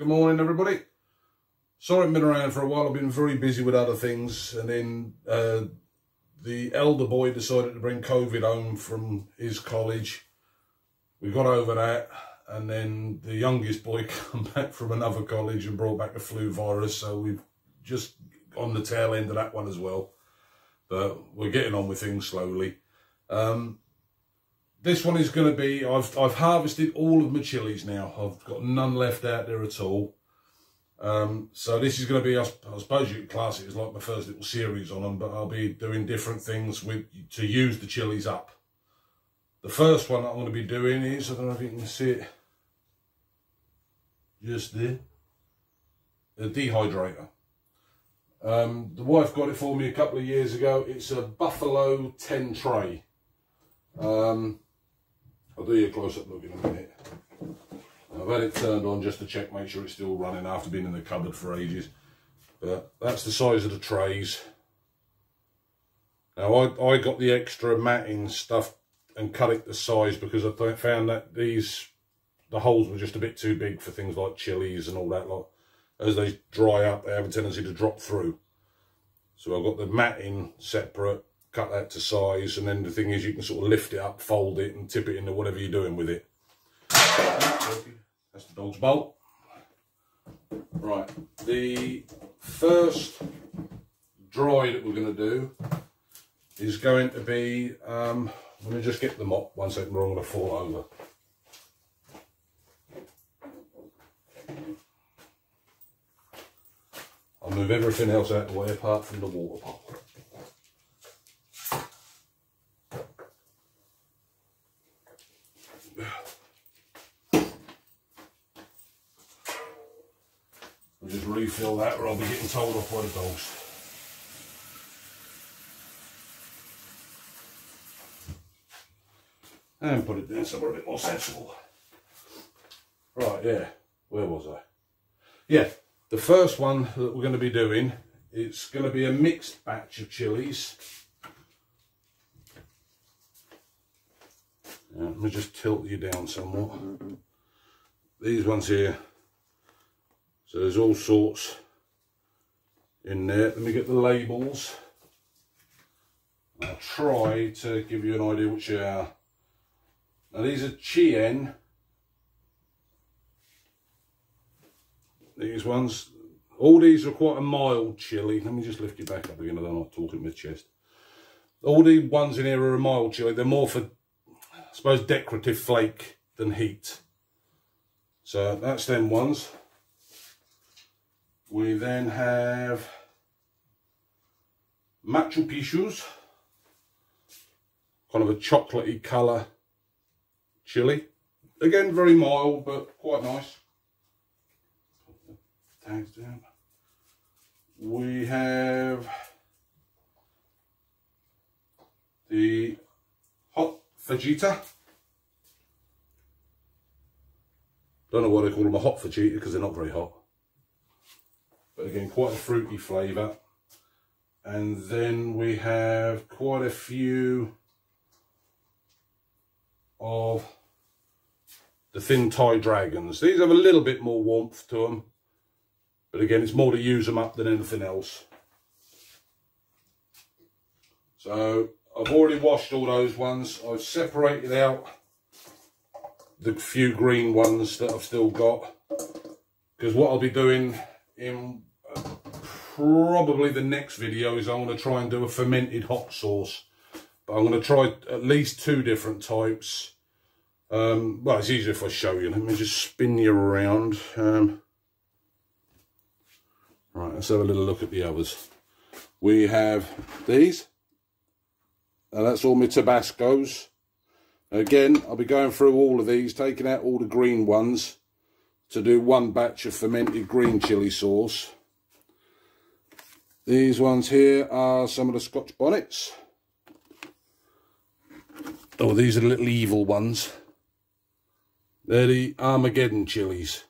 Good morning, everybody. Sorry I've been around for a while. I've been very busy with other things, and then the elder boy decided to bring COVID home from his college. We got over that, and then the youngest boy came back from another college and brought back the flu virus, so we've just on the tail end of that one as well. But we're getting on with things slowly. This one is going to be, I've harvested all of my chilies now. I've got none left out there at all. So this is going to be, I suppose you could class it as like my first little series on them, but I'll be doing different things to use the chilies up. The first one that I'm going to be doing is, I don't know if you can see it, just there, a dehydrator. The wife got it for me a couple of years ago. It's a Buffalo 10 tray. I'll do you a close-up look in a minute. I've had it turned on just to check, make sure it's still running after being in the cupboard for ages. But that's the size of the trays. Now I got the extra matting stuff and cut it to size because I found that the holes were just a bit too big for things like chilies and all that lot. As they dry up, they have a tendency to drop through. So I've got the matting separate, cut that to size, and then the thing is you can sort of lift it up, fold it and tip it into whatever you're doing with it. That's the dog's bolt. Right, the first dry that we're going to do is going to be, let me just get the mop, one second, or I'm going to fall over. I'll move everything else out of the way apart from the water pot. I'll just refill that or I'll be getting told off by the dogs. And put it down somewhere a bit more sensible. Right, yeah, where was I? Yeah, the first one that we're going to be doing, it's going to be a mixed batch of chilies. Let me just tilt you down somewhat. These ones here. So there's all sorts in there. Let me get the labels. I'll try to give you an idea which they are. Now these are chien. These ones, all these are quite a mild chili. Let me just lift you back up again, I don't like talking with chest. All the ones in here are a mild chili. They're more for, I suppose, decorative flake than heat. So that's them ones. We then have Machu Picchu's, kind of a chocolatey colour chili. Again, very mild, but quite nice. Put the tags down. We have the hot fajita. Don't know why they call them a hot fajita because they're not very hot. But again, quite a fruity flavour. And then we have quite a few of the thin Thai dragons. These have a little bit more warmth to them. But again, it's more to use them up than anything else. So I've already washed all those ones. I've separated out the few green ones that I've still got. Because what I'll be doing in probably the next video is I'm going to try and do a fermented hot sauce, but I'm going to try at least 2 different types. Well, it's easier if I show you. Let me just spin you around. Right, let's have a little look at the others. We have these, and that's all my Tabascos. Again, I'll be going through all of these, taking out all the green ones to do one batch of fermented green chili sauce. These ones here are some of the Scotch bonnets. Oh, these are the little evil ones. They're the Armageddon chilies.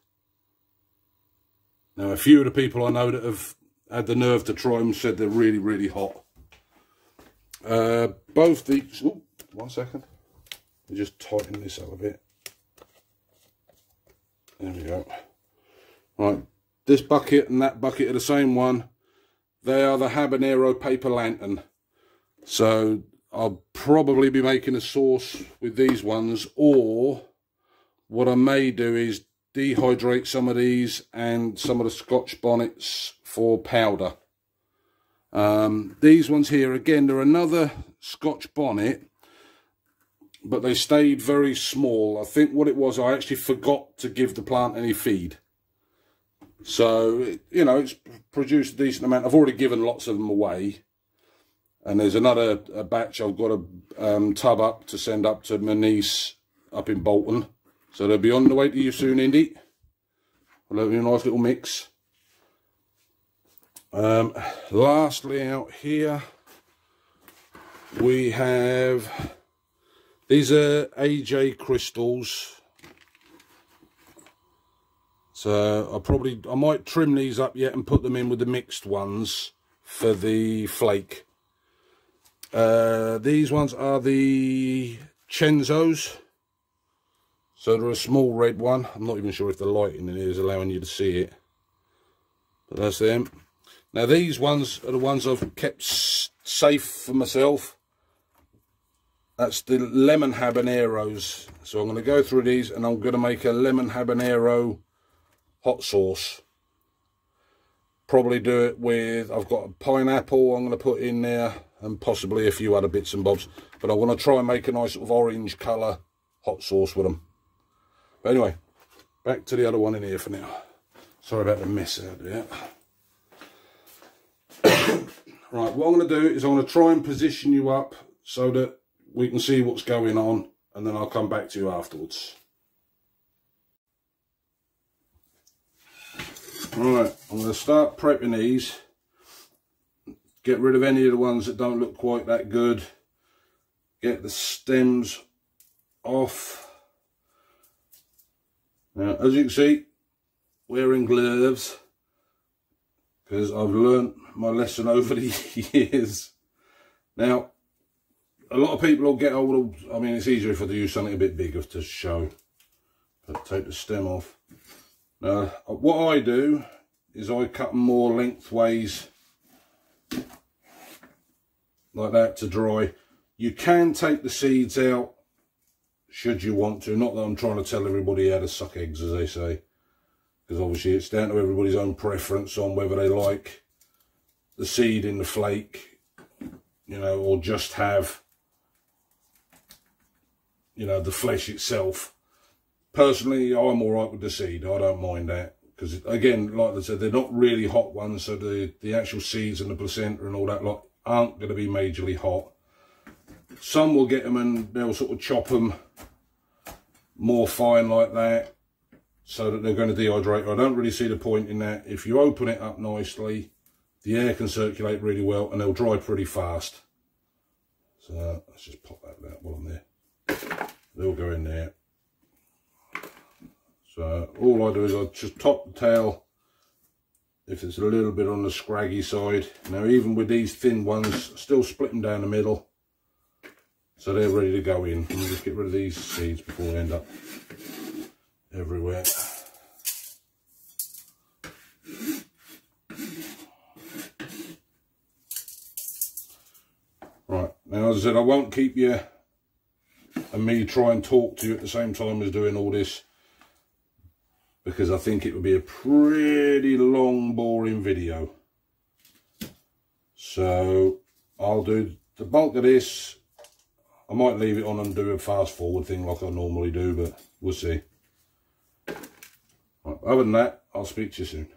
Now, a few of the people I know that have had the nerve to try them said they're really, really hot. Both these, oh, 1 second. Let me just tighten this up a bit. There we go. Right, this bucket and that bucket are the same one. They are the habanero paper lantern. So I'll probably be making a sauce with these ones, or what I may do is dehydrate some of these and some of the Scotch bonnets for powder. These ones here, again, they're another Scotch bonnet, but they stayed very small. I think what it was, I actually forgot to give the plant any feed. So, you know, it's produced a decent amount. I've already given lots of them away. And there's another batch I've got a tub up to send up to my niece up in Bolton. So they'll be on the way to you soon, Indy. That'll be a nice little mix. Lastly out here, we have, these are AJ crystals. So I might trim these up yet and put them in with the mixed ones for the flake. These ones are the Chenzos. So they're a small red one. I'm not even sure if the lighting in here is allowing you to see it. But that's them. Now these ones are the ones I've kept safe for myself. That's the lemon habaneros. So I'm going to go through these and I'm going to make a lemon habanero hot sauce. Probably do it with, I've got a pineapple I'm going to put in there and possibly a few other bits and bobs. But I want to try and make a nice sort of orange colour hot sauce with them. But anyway, back to the other one in here for now. Sorry about the mess out there. Right, what I'm going to do is I'm going to try and position you up so that we can see what's going on, and then I'll come back to you afterwards. Right, I'm going to start prepping these. Get rid of any of the ones that don't look quite that good. Get the stems off. Now, as you can see, wearing gloves, because I've learnt my lesson over the years. Now, a lot of people will get hold of, I mean, it's easier if I do something a bit bigger to show. But take the stem off. Now, what I do is I cut them more lengthways, like that, to dry. You can take the seeds out, should you want to. Not that I'm trying to tell everybody how to suck eggs, as they say. Because obviously it's down to everybody's own preference on whether they like the seed in the flake, you know, or just have, you know, the flesh itself. Personally, I'm alright with the seed. I don't mind that. Because, again, like I said, they're not really hot ones. So the actual seeds and the placenta and all that lot aren't going to be majorly hot. Some will get them and they'll sort of chop them more fine like that, so that they're going to dehydrate. I don't really see the point in that. If you open it up nicely, the air can circulate really well and they'll dry pretty fast. So let's just pop that out while I'm there. They'll go in there. So all I do is I just top the tail if it's a little bit on the scraggy side. Now even with these thin ones, still split them down the middle, so they're ready to go in. Let me just get rid of these seeds before they end up everywhere. Right, now as I said, I won't keep you and me try and talk to you at the same time as doing all this, because I think it would be a pretty long, boring video. So I'll do the bulk of this. I might leave it on and do a fast forward thing like I normally do, but we'll see. Right, other than that, I'll speak to you soon.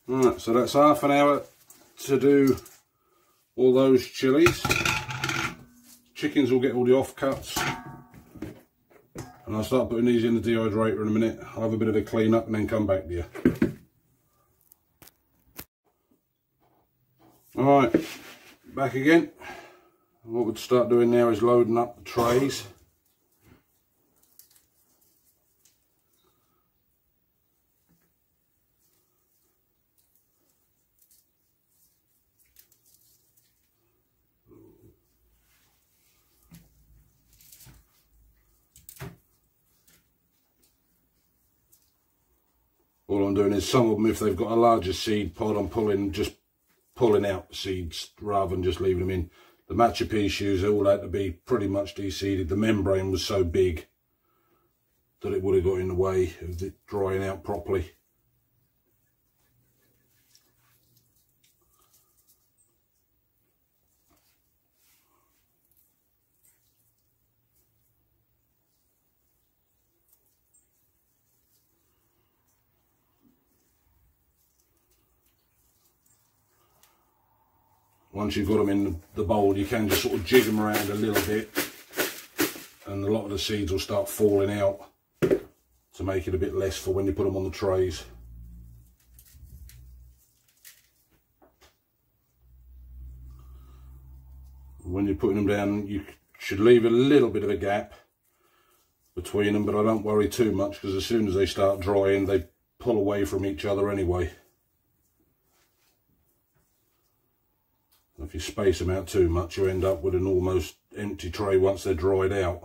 Right, so that's half an hour to do all those chilies. Chickens will get all the offcuts, and I'll start putting these in the dehydrator in a minute. I'll have a bit of a clean up and then come back to you. Alright, back again. What we'd start doing now is loading up the trays. All I'm doing is some of them, if they've got a larger seed pod, I'm just pulling out the seeds rather than just leaving them in. The Machu Picchu's all had to be pretty much de-seeded. The membrane was so big that it would have got in the way of it drying out properly. Once you've got them in the bowl, you can just sort of jig them around a little bit, and a lot of the seeds will start falling out to make it a bit less for when you put them on the trays. When you're putting them down, you should leave a little bit of a gap between them, but I don't worry too much, because as soon as they start drying, they pull away from each other anyway. If you space them out too much, you end up with an almost empty tray once they're dried out.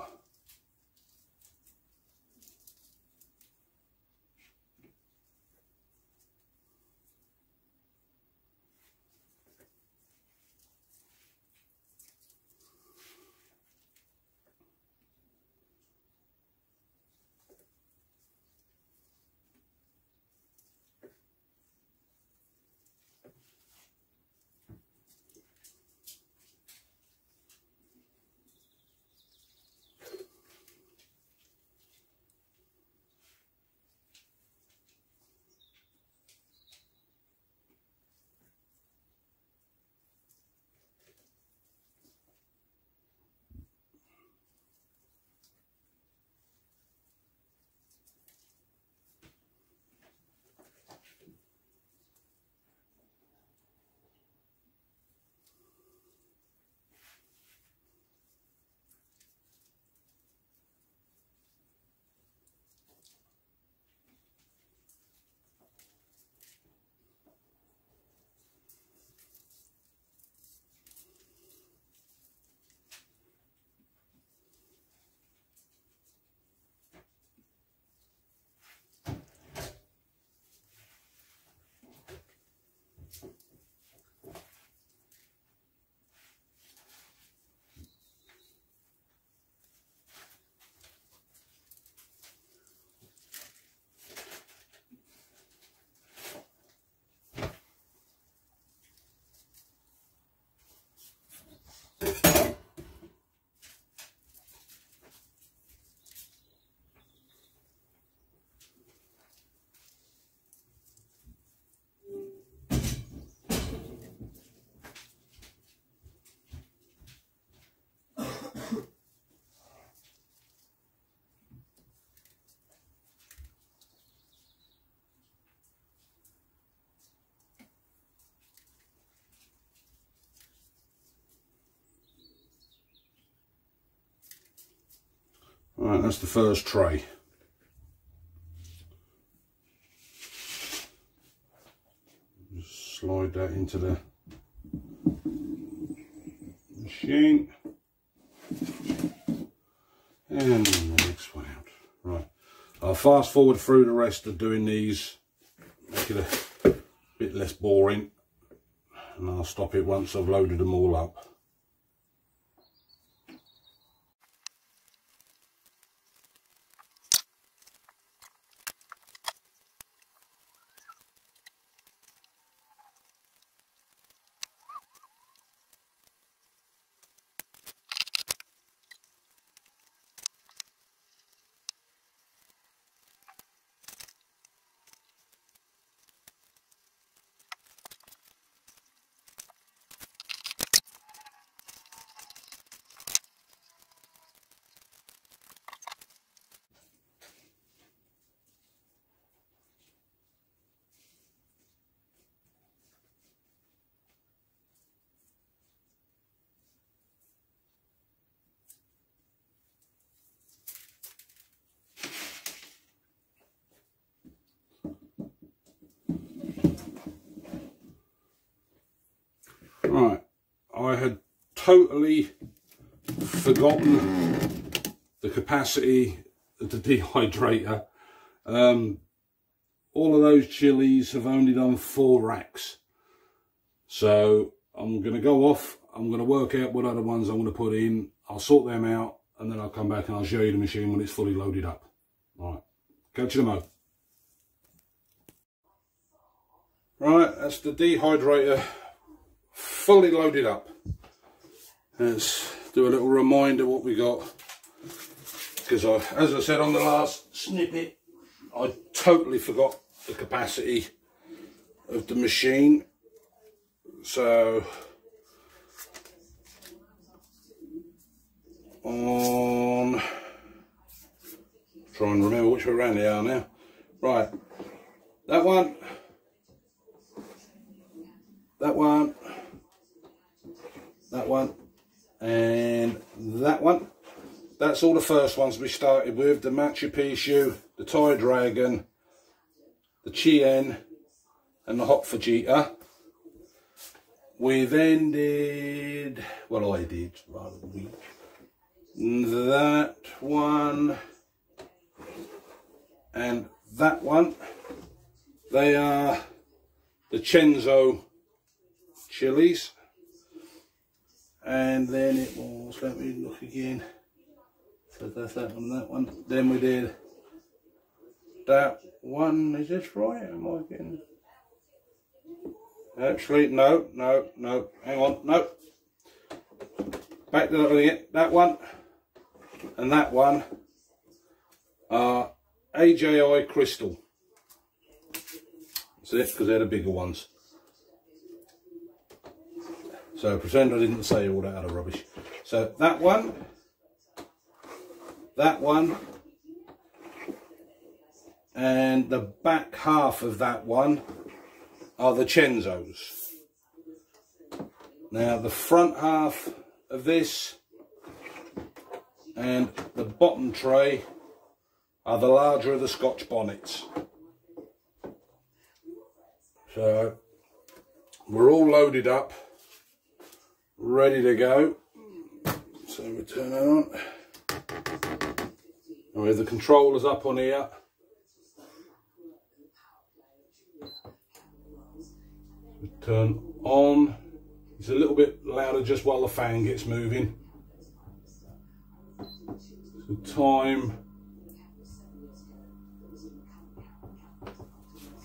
Right, that's the first tray. Just slide that into the machine. And the next one out. Right, I'll fast forward through the rest of doing these, make it a bit less boring, and I'll stop it once I've loaded them all up. Right, I had totally forgotten the capacity of the dehydrator. All of those chilies have only done 4 racks. So I'm going to go off, I'm going to work out what other ones I'm going to put in, I'll sort them out, and then I'll come back and I'll show you the machine when it's fully loaded up. Alright, catch you in a mo. Right, that's the dehydrator fully loaded up. Let's do a little reminder what we got, because as I said on the last snippet, I totally forgot the capacity of the machine. So on, try and remember which way around they are now. Right, that one, that one, that one, and that one. That's all the first ones we started with: the Machu Picchu, the Thai Dragon, the Chien, and the Hot Fajita. We then did, well, I did rather than we, that one and that one. They are the Chenzo chilies. And then it was, let me look again. So that's that one and that one. Then we did that one. Is this right? Am I getting... Actually, no, hang on, no. Back to that again. That one and that one are AJI Crystal. That's it, because they're the bigger ones. So pretend I didn't say all that other rubbish. So that one, and the back half of that one are the Chenzos. Now the front half of this and the bottom tray are the larger of the Scotch bonnets. So we're all loaded up, ready to go. So we turn that on. And we have the controllers up on here. Turn on. It's a little bit louder just while the fan gets moving. So time.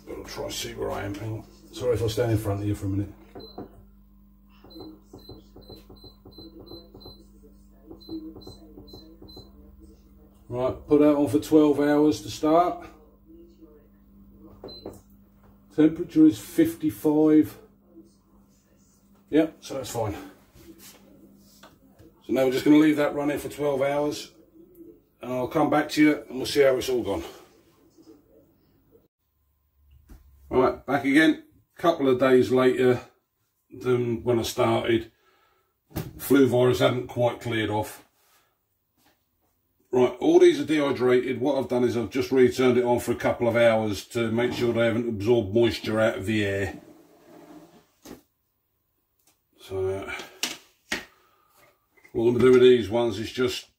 I'll try to see where I am. Hang on. Sorry if I stand in front of you for a minute. Right, put that on for 12 hours to start. Temperature is 55. Yep, so that's fine. So now we're just going to leave that running for 12 hours and I'll come back to you and we'll see how it's all gone. Right, back again. A couple of days later than when I started. Flu virus hadn't quite cleared off. Right, all these are dehydrated. What I've done is I've just returned it on for a couple of hours to make sure they haven't absorbed moisture out of the air. So what I'm going to do with these ones is just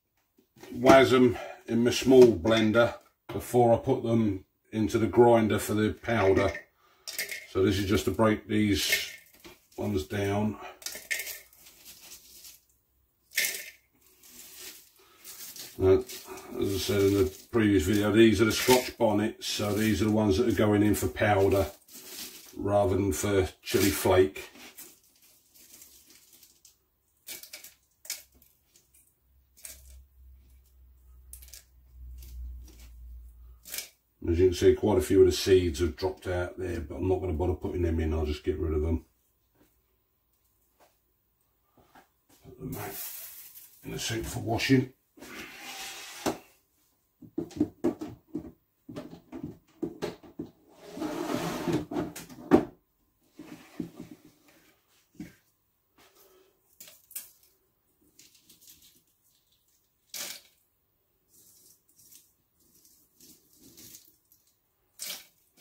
wazz them in my small blender before I put them into the grinder for the powder. So this is just to break these ones down. As I said in the previous video, these are the Scotch bonnets, so these are the ones that are going in for powder rather than for chili flake. As you can see, quite a few of the seeds have dropped out there, but I'm not going to bother putting them in, I'll just get rid of them. Put them back in the sink for washing.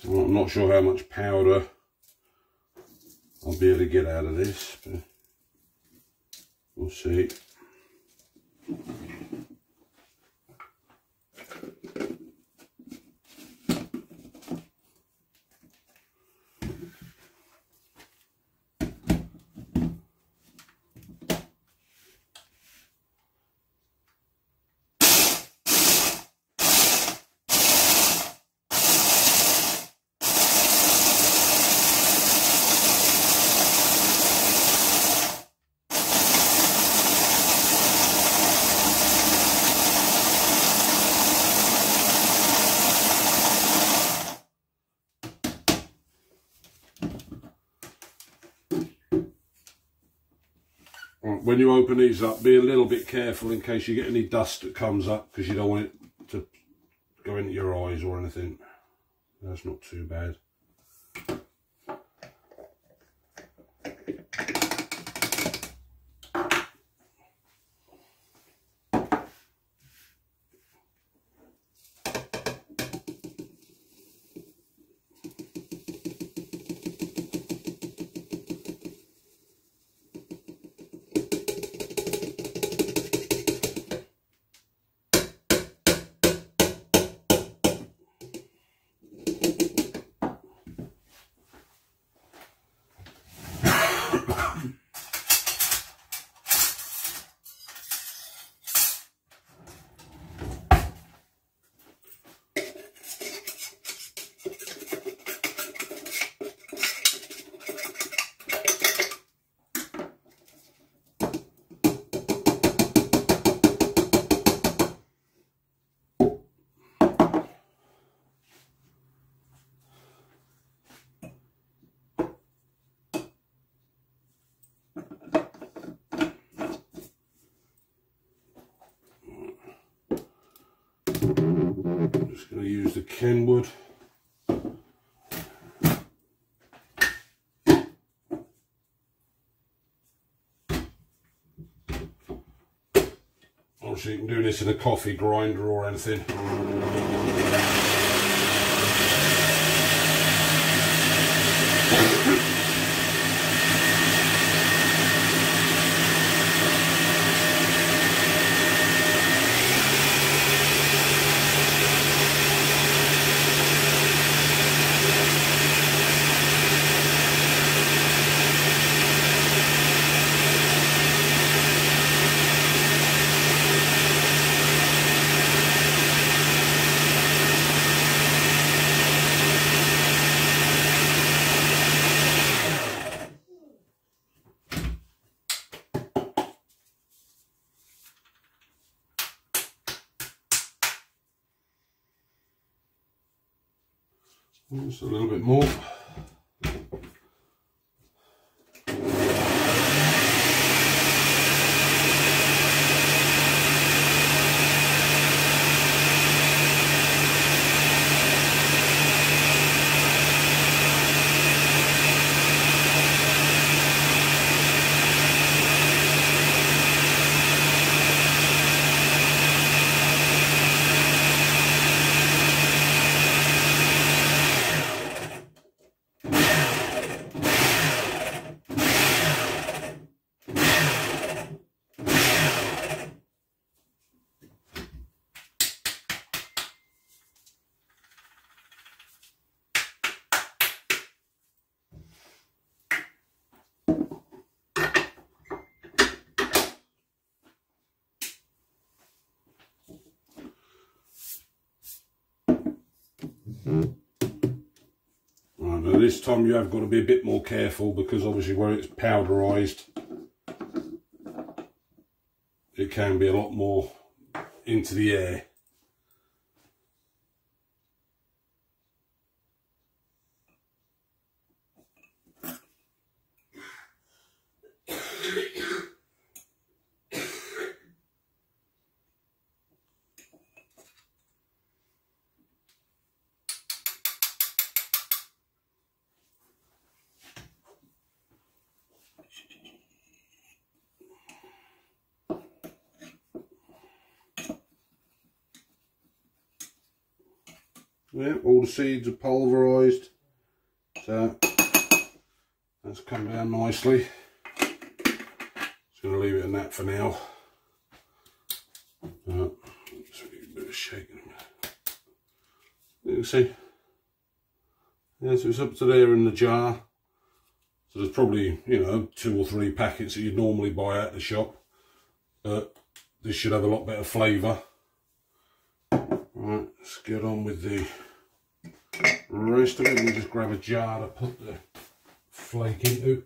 Well, I'm not sure how much powder I'll be able to get out of this, but We'll see. When you open these up, be a little bit careful in case you get any dust that comes up, because you don't want it to go into your eyes or anything. That's not too bad. I'm just going to use the Kenwood. Obviously you can do this in a coffee grinder or anything. Just a little bit more. Right, now this time you have got to be a bit more careful, because obviously where it's powderised it can be a lot more into the air. Yeah, all the seeds are pulverised, so that's come down nicely. Just going to leave it in that for now. So a bit of shaking. You can see. Yeah, so it's up to there in the jar. So there's probably, you know, 2 or 3 packets that you'd normally buy at the shop. But this should have a lot better flavour. Right, let's get on with the rest of it. We'll just grab a jar to put the flake into.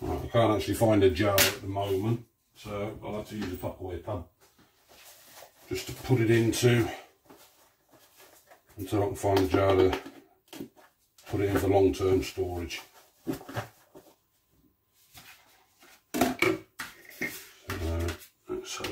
I can't actually find a jar at the moment, so I'll have to use a Tupperware tub just to put it into until I can find a jar to put it in for long-term storage. So,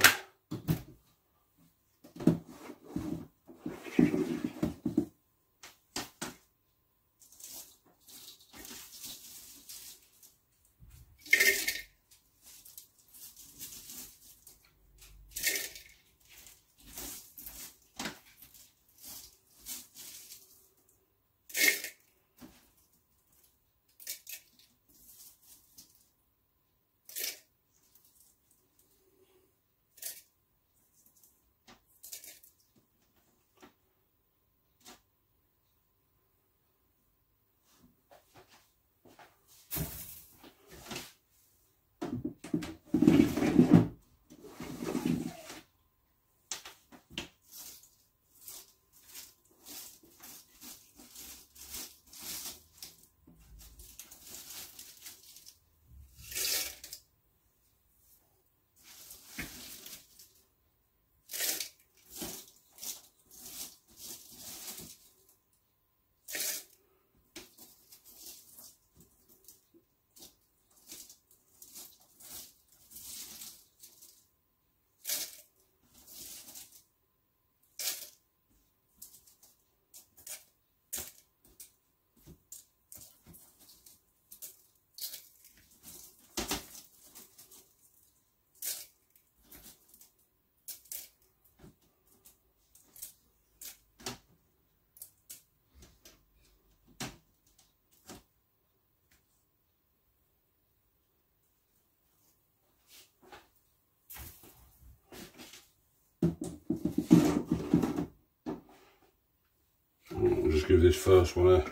I'll just give this first one a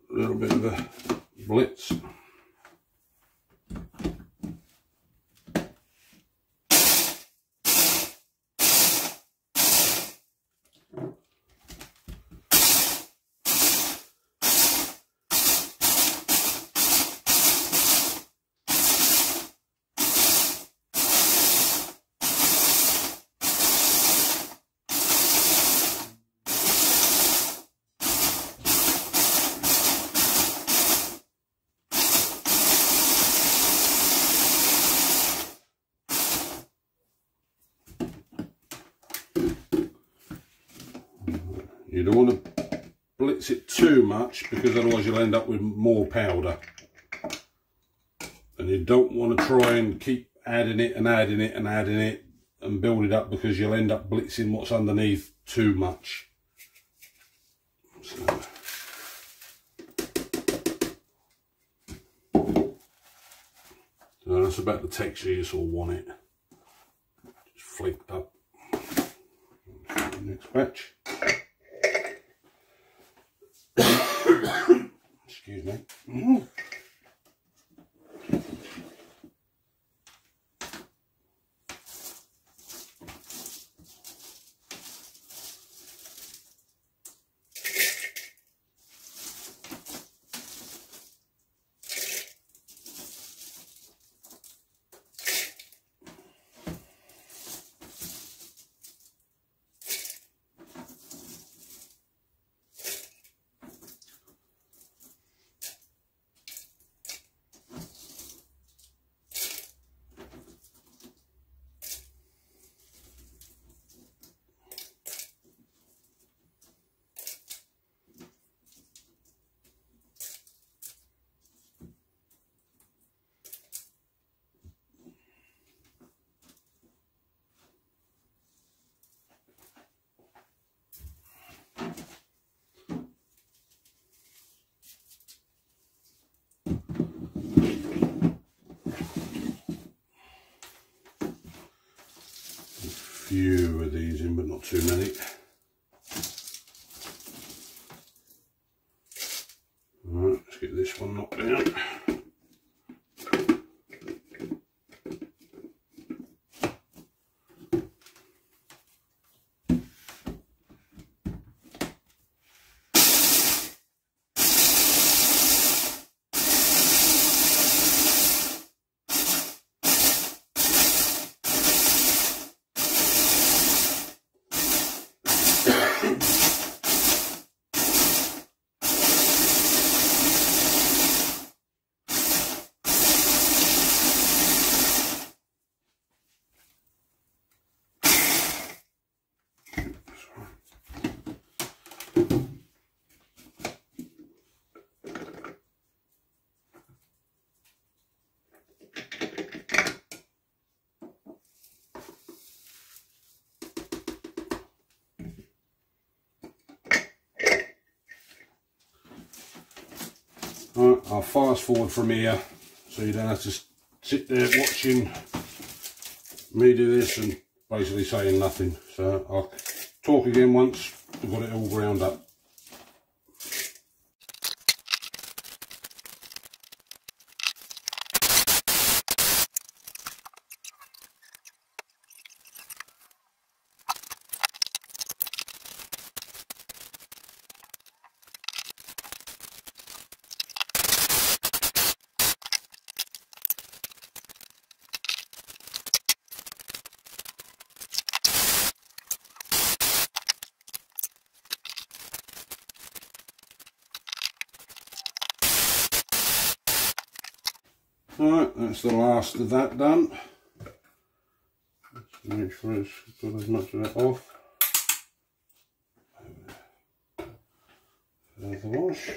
little bit of a blitz. You don't want to blitz it too much because otherwise you'll end up with more powder. And you don't want to try and keep adding it and adding it and adding it and build it up because you'll end up blitzing what's underneath too much. So that's about the texture you sort of want it. Just flaked up. Next batch. Excuse me. few of these in, but not too many. Alright, let's get this one knocked down. Right, I'll fast forward from here so you don't have to sit there watching me do this and basically saying nothing. So I'll talk again once we've got it all ground up. Alright, that's the last of that done. Let's make sure it's got as much of that off. Further wash.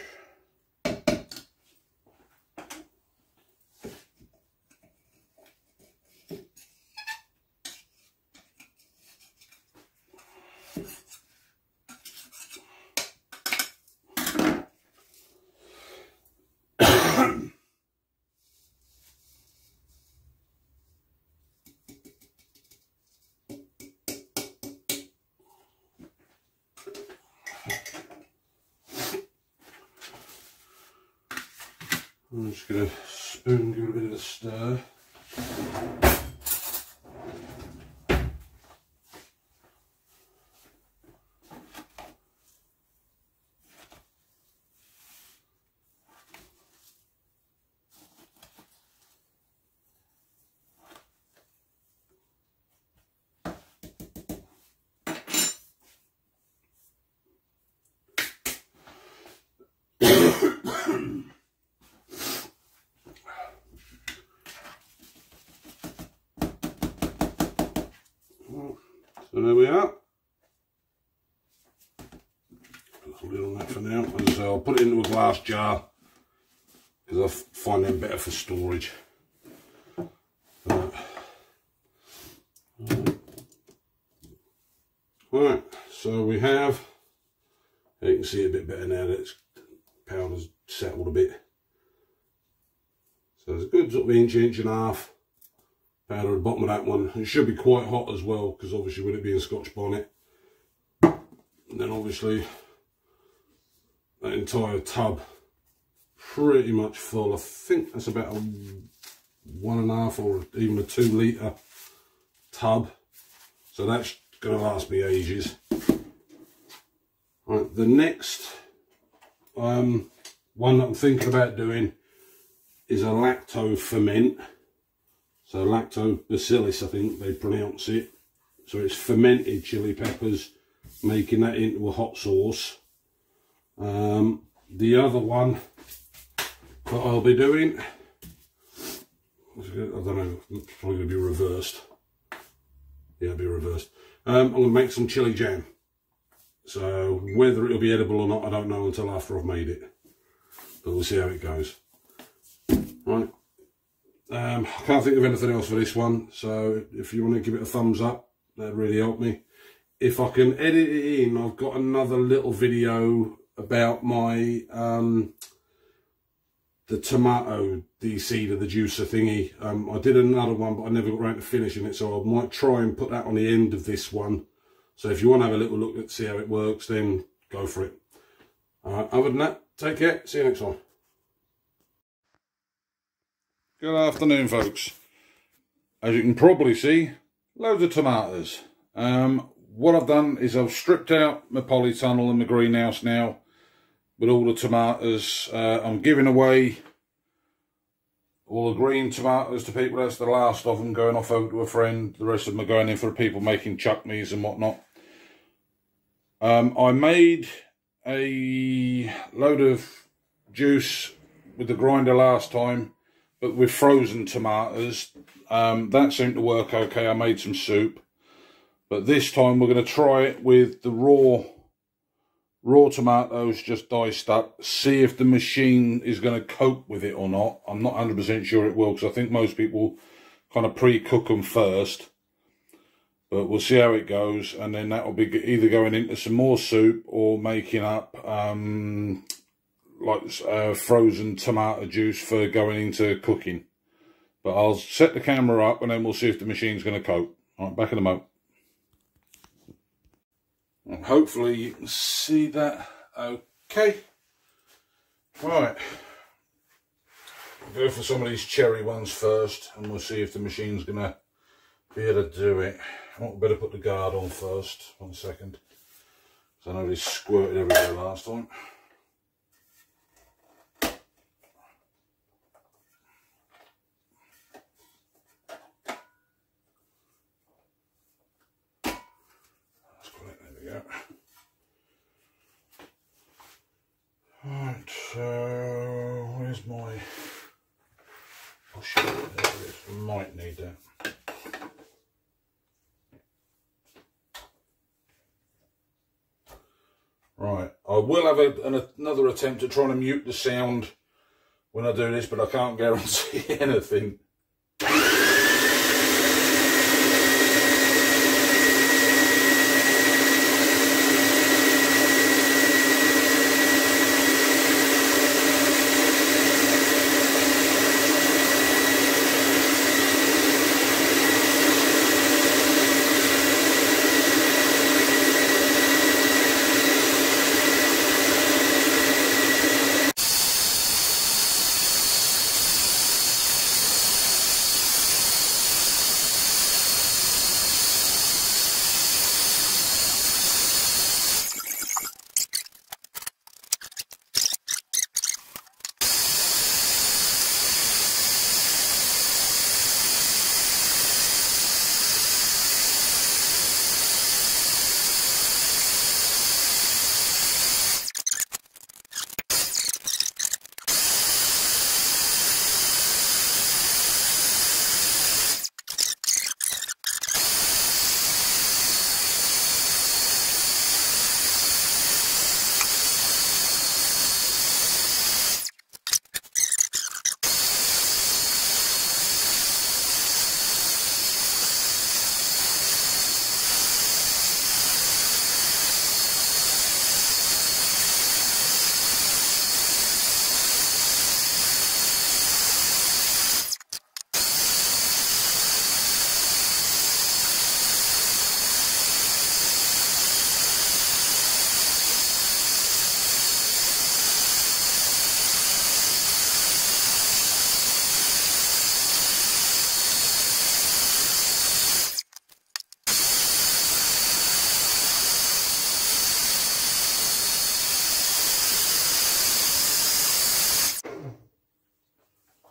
I'm just going to spoon, give it a bit of a stir. So there we are. Put a lid on that for now. As I say, I'll put it into a glass jar because I find them better for storage. Right, so we have, you can see a bit better now that it's powder's settled a bit. So there's a good sort of inch and a half powder at the bottom of that one. It should be quite hot as well, because obviously with it being Scotch bonnet. And then obviously that entire tub pretty much full. I think that's about a 1.5 or even a 2 litre tub. So that's going to last me ages. Right, the next one that I'm thinking about doing is a lacto ferment. So lactobacillus, I think they pronounce it. So it's fermented chili peppers, making that into a hot sauce. The other one that I'll be doing, I don't know, it's probably going to be reversed. Yeah, it'll be reversed. I'm going to make some chili jam. So whether it'll be edible or not, I don't know until after I've made it. But we'll see how it goes. Right. I can't think of anything else for this one, so if you want to give it a thumbs up, that'd really help me. If I can edit it in, I've got another little video about my the tomato de-seeder, the juicer thingy. I did another one, but I never got around to finishing it, so I might try and put that on the end of this one. So if you want to have a little look at see how it works, then go for it. Other than that, take care. See you next time. Good afternoon, folks. As you can probably see, loads of tomatoes. What I've done is I've stripped out my polytunnel and my greenhouse now with all the tomatoes. I'm giving away all the green tomatoes to people. That's the last of them, going off over to a friend. The rest of them are going in for the people making chutneys and whatnot. I made a load of juice with the grinder last time, but with frozen tomatoes. That seemed to work okay. I made some soup. But this time we're going to try it with the raw tomatoes just diced up. See if the machine is going to cope with it or not. I'm not 100% sure it will, because I think most people kind of pre-cook them first. But we'll see how it goes, and then that will be either going into some more soup or making up frozen tomato juice for going into cooking. But I'll set the camera up and then we'll see if the machine's going to cope. All right, back in a moment. And hopefully you can see that okay. Right, go for some of these cherry ones first, and we'll see if the machine's going to be able to do it. I want to better put the guard on first. 1 second. So I know they squirted everywhere last time. Right, so where's my push? There it is. Might need that. Right, I will have another attempt at trying to mute the sound when I do this, but I can't guarantee anything.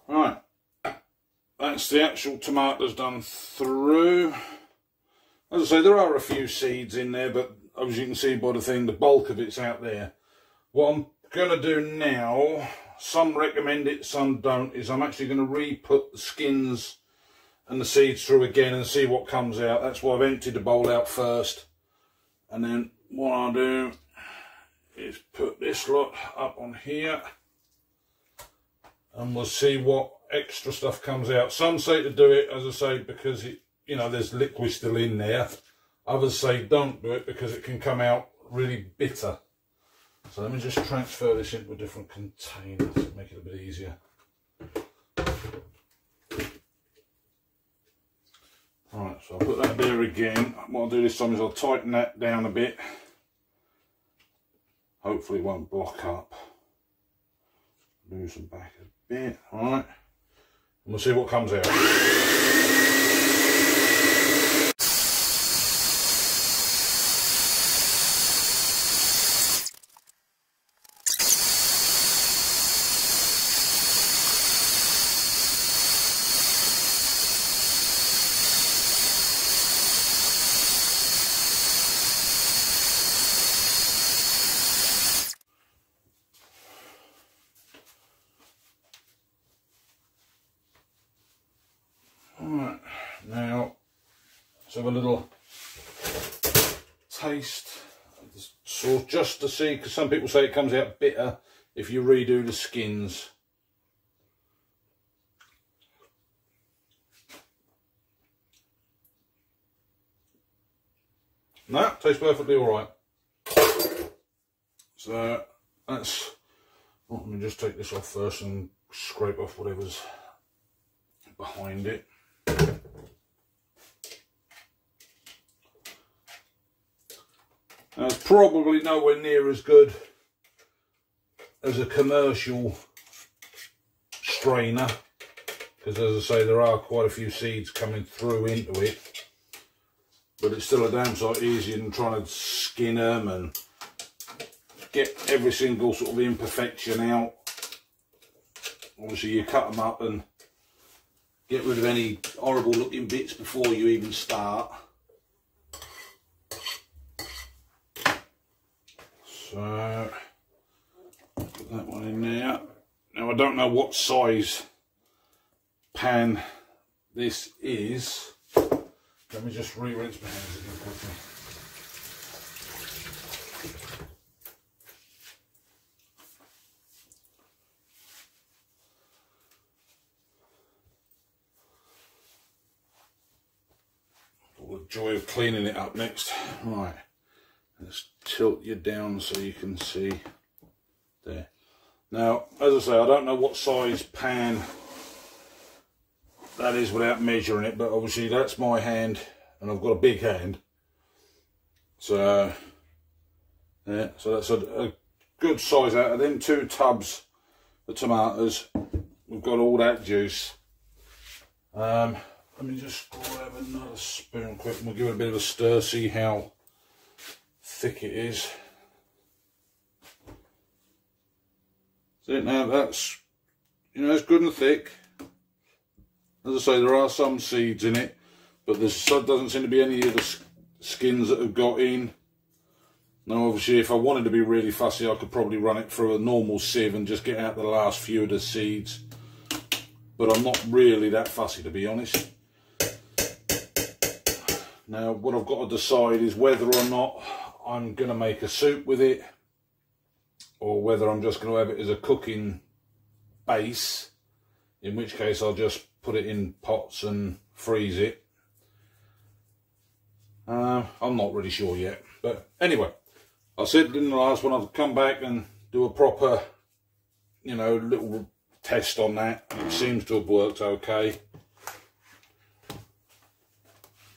Right, that's the actual tomatoes done through. As I say, there are a few seeds in there, but as you can see by the thing, the bulk of it's out there. What I'm going to do now, some recommend it, some don't, is I'm actually going to re-put the skins and the seeds through again and see what comes out. That's why I've emptied the bowl out first. And then what I'll do is put this lot up on here. And we'll see what extra stuff comes out. Some say to do it, as I say, because it, you know, there's liquid still in there. Others say don't do it because it can come out really bitter. So let me just transfer this into a different container to make it a bit easier. Alright, so I'll put that there again. What I'll do this time is I'll tighten that down a bit. Hopefully it won't block up. Loosen back a bit, alright. And we'll see what comes out. Alright, now let's have a little taste of the sauce just to see, because some people say it comes out bitter if you redo the skins. No, tastes perfectly alright. So that's, well, let me just take this off first and scrape off whatever's behind it. Now, it's probably nowhere near as good as a commercial strainer, because as I say, there are quite a few seeds coming through into it, but it's still a damn sight easier than trying to skin them and get every single sort of imperfection out. Obviously you cut them up and get rid of any horrible looking bits before you even start. So, put that one in there. Now I don't know what size pan this is. Let me just re-rinse my hands again quickly. All the joy of cleaning it up next. Right. Let's tilt you down so you can see there. Now, as I say, I don't know what size pan that is without measuring it, but obviously that's my hand and I've got a big hand. So, yeah, so that's a good size out of them 2 tubs of tomatoes. We've got all that juice. Let me just grab another spoon quick and we'll give it a bit of a stir, see how thick it is. So now that's, you know, it's good and thick. As I say, there are some seeds in it, but there doesn't seem to be any of the skins that have got in. Now obviously if I wanted to be really fussy, I could probably run it through a normal sieve and just get out the last few of the seeds, but I'm not really that fussy, to be honest. Now what I've got to decide is whether or not I'm going to make a soup with it, or whether I'm just going to have it as a cooking base, in which case I'll just put it in pots and freeze it. I'm not really sure yet, but anyway, I said in the last one I'd come back and do a proper, you know, little test on that. It seems to have worked okay.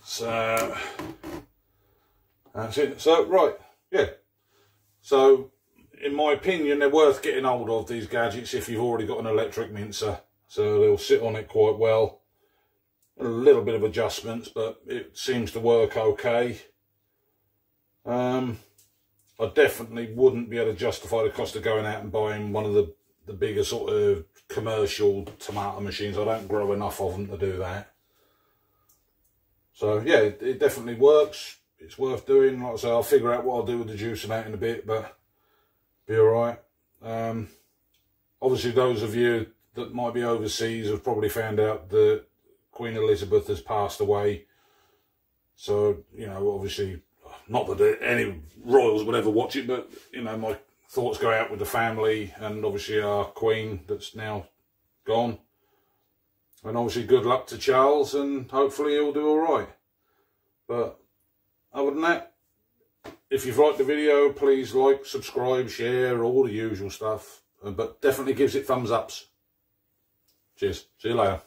So that's it. So right, yeah. So in my opinion, they're worth getting hold of, these gadgets, if you've already got an electric mincer. So they'll sit on it quite well. A little bit of adjustments, but it seems to work okay. I definitely wouldn't be able to justify the cost of going out and buying one of the bigger sort of commercial tomato machines. I don't grow enough of them to do that. So yeah, it definitely works. It's worth doing. Like I say, I'll figure out what I'll do with the juicing out in a bit, but be alright. Obviously those of you that might be overseas have probably found out that Queen Elizabeth has passed away. So, you know, obviously, not that any royals would ever watch it, but, you know, my thoughts go out with the family and obviously our Queen that's now gone. And obviously good luck to Charles, and hopefully he'll do alright. But other than that, if you've liked the video, please like, subscribe, share, all the usual stuff. But definitely gives it thumbs ups. Cheers. See you later.